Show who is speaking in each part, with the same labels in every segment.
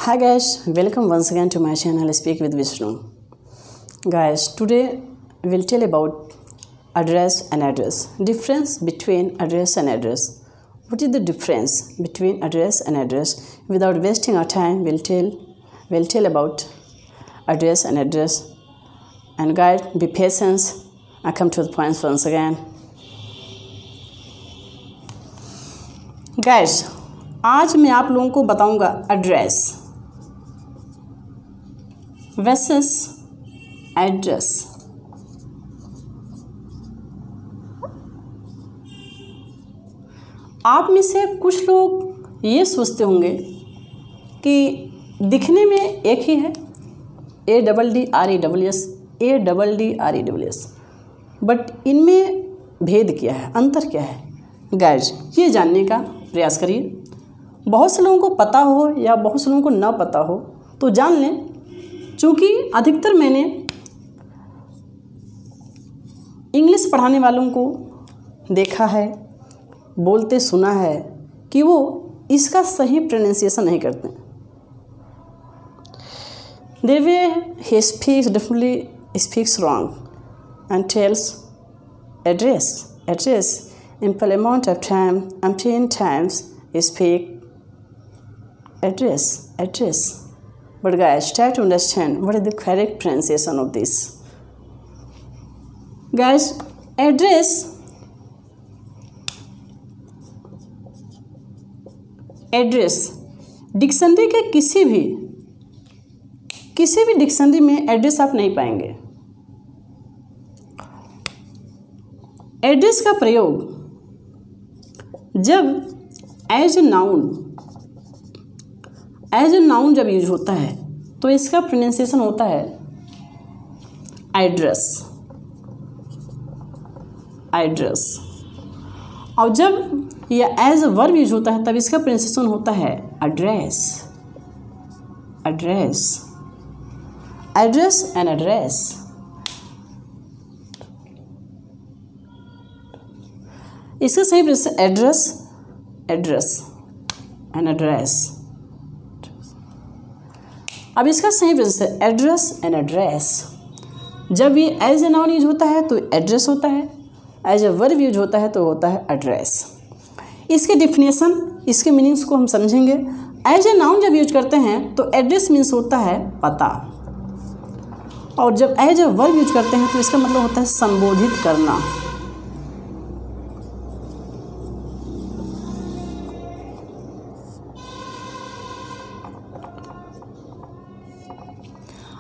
Speaker 1: Hi guys, welcome once again to my channel Speak with Vishnu. Guys, today we'll tell about address and address. Difference between address and address. What is the difference between address and address? Without wasting our time, we'll tell about address and address. And guys, be patient. I come to the points once again. Guys, आज मैं आप लोगों को बताऊंगा address versus address. आप में से कुछ लोग ये सोचते होंगे कि दिखने में एक ही है ADDRESS, बट इनमें भेद क्या है, अंतर क्या है? गाइस, ये जानने का प्रयास करिए। बहुत से लोगों को पता हो या बहुत से लोगों को ना पता हो तो जान लें, क्योंकि अधिकतर मैंने इंग्लिश पढ़ाने वालों को देखा है, बोलते सुना है कि वो इसका सही प्रोनाउंसिएशन नहीं करते। Their way he speaks definitely speaks wrong and tells address ample amount of time, umpteen times speak address. But guys, try to understand what is the correct pronunciation of this. Guys, address dictionary के किसी भी dictionary में address आप नहीं पाएंगे। Address का प्रयोग जब एज ए नाउन जब यूज होता है तो इसका प्रोनाउंसिएशन होता है एड्रेस। और जब यह एज ए वर्ब यूज होता है तब इसका प्रोनाउंसिएशन होता है एड्रेस एंड एड्रेस। इसका सही प्रोनाउंसिएशन एड्रेस एंड एड्रेस। अब इसका सही प्रोनाउंसिएशन एड्रेस एंड एड्रेस। जब ये एज ए नाउन यूज होता है तो एड्रेस होता है, एज ए वर्ब यूज होता है तो होता है एड्रेस। इसके डिफिनेशन, इसके मीनिंग्स को हम समझेंगे। एज ए नाउन जब यूज करते हैं तो एड्रेस मीन्स होता है पता, और जब एज ए वर्ब यूज करते हैं तो इसका मतलब होता है संबोधित करना।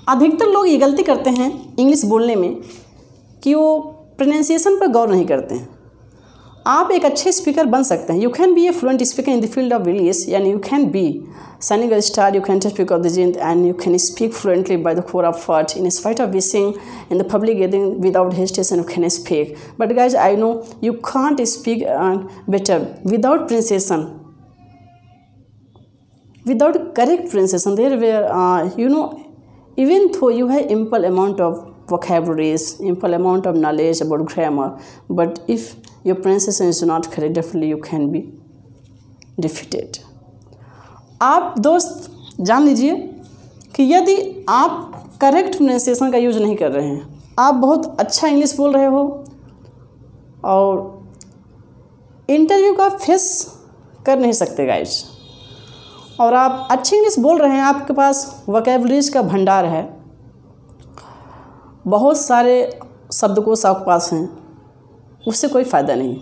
Speaker 1: अधिकतर लोग ये गलती करते हैं इंग्लिश बोलने में कि वो प्रोनाउंसिएशन पर गौर नहीं करते हैं। आप एक अच्छे स्पीकर बन सकते हैं। You can be a fluent speaker in the field of English, यानी you can be shining a star, you can speak of the gene, and you can speak fluently by the core of thought. In spite of being in the public gathering without hesitation, you can speak. But guys, I know you can't speak better without pronunciation, without correct pronunciation. There were, even though you have ample amount of vocabularies, ample amount of knowledge about grammar, but if your pronunciation is not correct, definitely you can be defeated. आप दोस्त जान लीजिए कि यदि आप correct pronunciation का use नहीं कर रहे हैं, आप बहुत अच्छा इंग्लिश बोल रहे हो और इंटरव्यू का फेस कर नहीं सकते गाइज, और आप अच्छी इंग्लिश बोल रहे हैं, आपके पास वोकैबुलरीज का भंडार है, बहुत सारे शब्दकोश आपके पास हैं, उससे कोई फ़ायदा नहीं।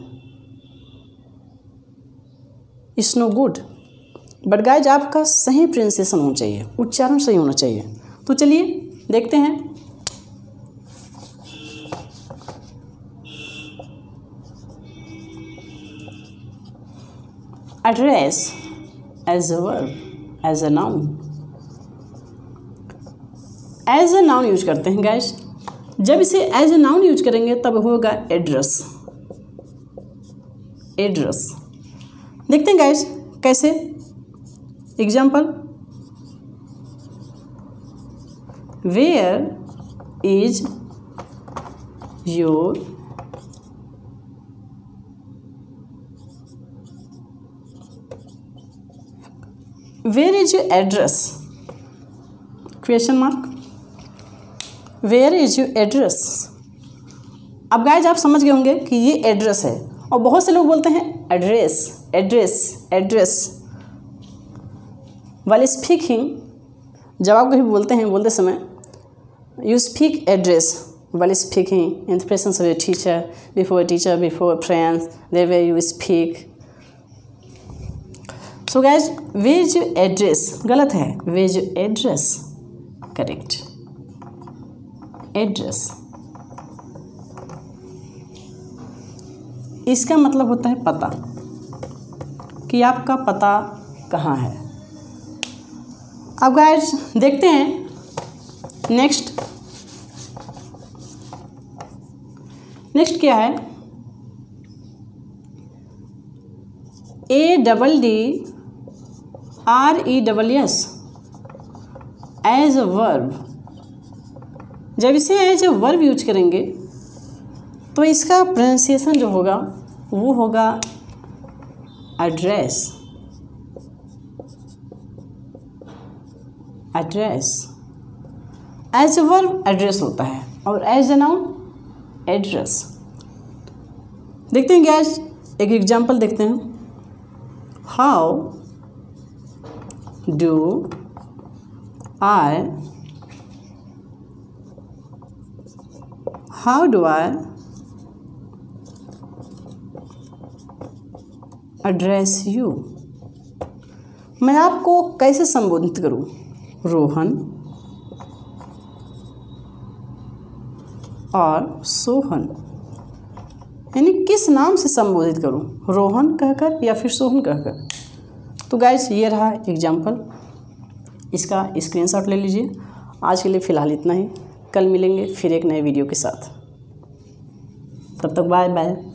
Speaker 1: It's no good. But guys, आपका सही प्रोनाउंसिएशन होना चाहिए, उच्चारण सही होना चाहिए। तो चलिए देखते हैं। Address as a verb, as a noun. As a noun use करते हैं गाइज। जब इसे एज ए नाउन यूज करेंगे तब होगा एड्रेस। देखते हैं गाइज कैसे। Example, where is your Where is your address? Question mark. Where is your address. अब गाइज आप समझ गए होंगे कि ये एड्रेस है, और बहुत से लोग बोलते हैं address address address while speaking. जब आप कहीं बोलते हैं, बोलते समय you speak address while speaking in the presence of a teacher, before friends, the way you speak. So guys, where is your address? गलत है, where is your address? Correct. Address. इसका मतलब होता है पता, कि आपका पता कहाँ है। अब गाइस देखते हैं नेक्स्ट क्या है। ADDRESS as a verb. जब इसे एज अ वर्ब यूज करेंगे तो इसका प्रोनाउंसिएशन जो होगा वो होगा address. As a verb address होता है, और एज अ नाउन एड्रेस। देखते हैं गैस, एक एग्जाम्पल देखते हैं। How do I address you. मैं आपको कैसे संबोधित करूं? रोहन और सोहन, यानी किस नाम से संबोधित करूं? रोहन कहकर या फिर सोहन कहकर? तो गाइस ये रहा एग्जाम्पल, इसका स्क्रीनशॉट ले लीजिए। आज के लिए फ़िलहाल इतना ही, कल मिलेंगे फिर एक नए वीडियो के साथ। तब तक बाय बाय।